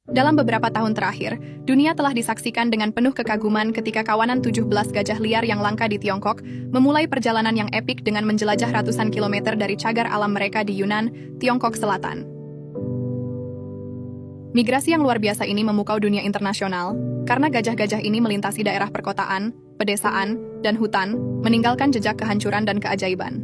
Dalam beberapa tahun terakhir, dunia telah disaksikan dengan penuh kekaguman ketika kawanan 17 gajah liar yang langka di Tiongkok memulai perjalanan yang epik dengan menjelajah ratusan kilometer dari cagar alam mereka di Yunnan, Tiongkok Selatan. Migrasi yang luar biasa ini memukau dunia internasional, karena gajah-gajah ini melintasi daerah perkotaan, pedesaan, dan hutan, meninggalkan jejak kehancuran dan keajaiban.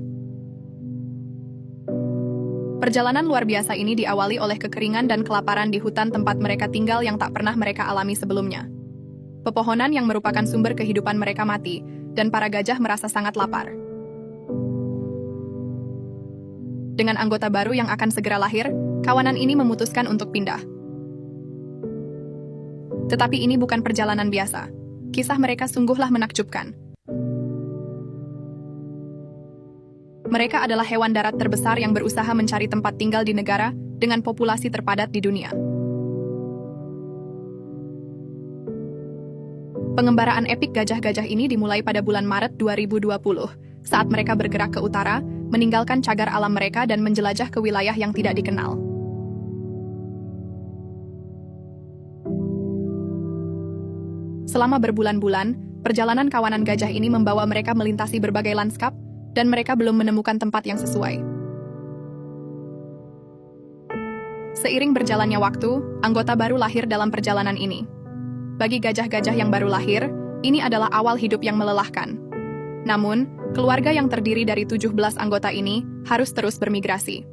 Perjalanan luar biasa ini diawali oleh kekeringan dan kelaparan di hutan tempat mereka tinggal yang tak pernah mereka alami sebelumnya. Pepohonan yang merupakan sumber kehidupan mereka mati, dan para gajah merasa sangat lapar. Dengan anggota baru yang akan segera lahir, kawanan ini memutuskan untuk pindah. Tetapi ini bukan perjalanan biasa. Kisah mereka sungguhlah menakjubkan. Mereka adalah hewan darat terbesar yang berusaha mencari tempat tinggal di negara dengan populasi terpadat di dunia. Pengembaraan epik gajah-gajah ini dimulai pada bulan Maret 2020, saat mereka bergerak ke utara, meninggalkan cagar alam mereka dan menjelajah ke wilayah yang tidak dikenal. Selama berbulan-bulan, perjalanan kawanan gajah ini membawa mereka melintasi berbagai lanskap, dan mereka belum menemukan tempat yang sesuai. Seiring berjalannya waktu, anggota baru lahir dalam perjalanan ini. Bagi gajah-gajah yang baru lahir, ini adalah awal hidup yang melelahkan. Namun, keluarga yang terdiri dari 17 anggota ini harus terus bermigrasi.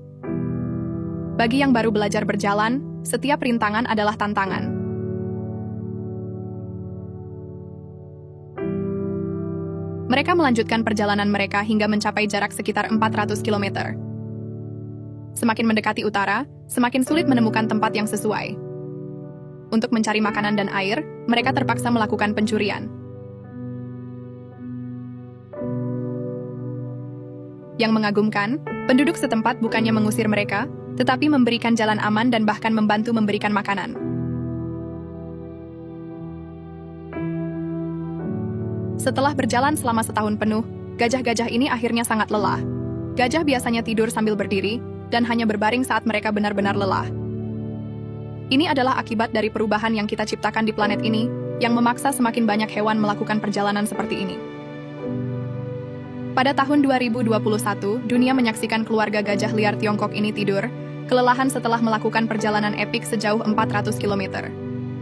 Bagi yang baru belajar berjalan, setiap rintangan adalah tantangan. Mereka melanjutkan perjalanan mereka hingga mencapai jarak sekitar 400 km. Semakin mendekati utara, semakin sulit menemukan tempat yang sesuai. Untuk mencari makanan dan air, mereka terpaksa melakukan pencurian. Yang mengagumkan, penduduk setempat bukannya mengusir mereka, tetapi memberikan jalan aman dan bahkan membantu memberikan makanan. Setelah berjalan selama setahun penuh, gajah-gajah ini akhirnya sangat lelah. Gajah biasanya tidur sambil berdiri, dan hanya berbaring saat mereka benar-benar lelah. Ini adalah akibat dari perubahan yang kita ciptakan di planet ini, yang memaksa semakin banyak hewan melakukan perjalanan seperti ini. Pada tahun 2021, dunia menyaksikan keluarga gajah liar Tiongkok ini tidur, kelelahan setelah melakukan perjalanan epik sejauh 400 km.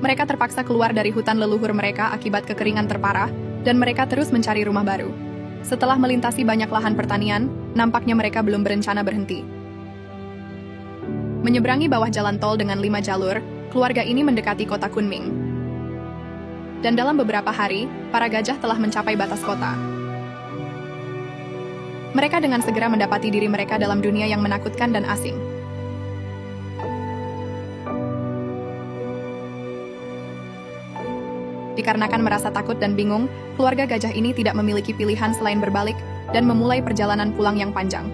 Mereka terpaksa keluar dari hutan leluhur mereka akibat kekeringan terparah, dan mereka terus mencari rumah baru. Setelah melintasi banyak lahan pertanian, nampaknya mereka belum berencana berhenti. Menyeberangi bawah jalan tol dengan 5 jalur, keluarga ini mendekati kota Kunming. Dan dalam beberapa hari, para gajah telah mencapai batas kota. Mereka dengan segera mendapati diri mereka dalam dunia yang menakutkan dan asing. Dikarenakan merasa takut dan bingung, keluarga gajah ini tidak memiliki pilihan selain berbalik dan memulai perjalanan pulang yang panjang.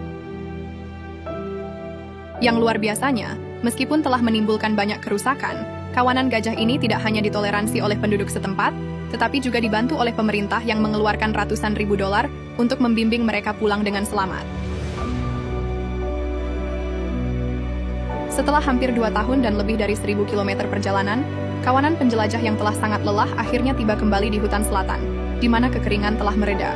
Yang luar biasanya, meskipun telah menimbulkan banyak kerusakan, kawanan gajah ini tidak hanya ditoleransi oleh penduduk setempat, tetapi juga dibantu oleh pemerintah yang mengeluarkan ratusan ribu dolar untuk membimbing mereka pulang dengan selamat. Setelah hampir 2 tahun dan lebih dari 1.000 km perjalanan, kawanan penjelajah yang telah sangat lelah akhirnya tiba kembali di hutan selatan, di mana kekeringan telah mereda.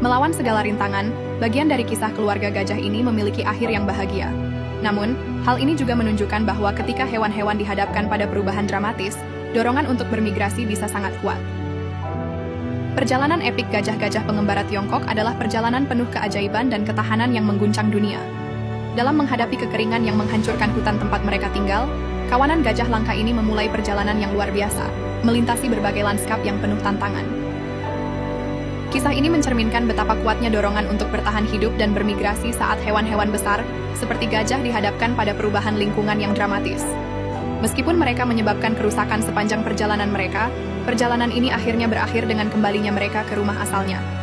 Melawan segala rintangan, bagian dari kisah keluarga gajah ini memiliki akhir yang bahagia. Namun, hal ini juga menunjukkan bahwa ketika hewan-hewan dihadapkan pada perubahan dramatis, dorongan untuk bermigrasi bisa sangat kuat. Perjalanan epik gajah-gajah pengembara Tiongkok adalah perjalanan penuh keajaiban dan ketahanan yang mengguncang dunia. Dalam menghadapi kekeringan yang menghancurkan hutan tempat mereka tinggal, kawanan gajah langka ini memulai perjalanan yang luar biasa, melintasi berbagai lanskap yang penuh tantangan. Kisah ini mencerminkan betapa kuatnya dorongan untuk bertahan hidup dan bermigrasi saat hewan-hewan besar, seperti gajah dihadapkan pada perubahan lingkungan yang dramatis. Meskipun mereka menyebabkan kerusakan sepanjang perjalanan mereka, perjalanan ini akhirnya berakhir dengan kembalinya mereka ke rumah asalnya.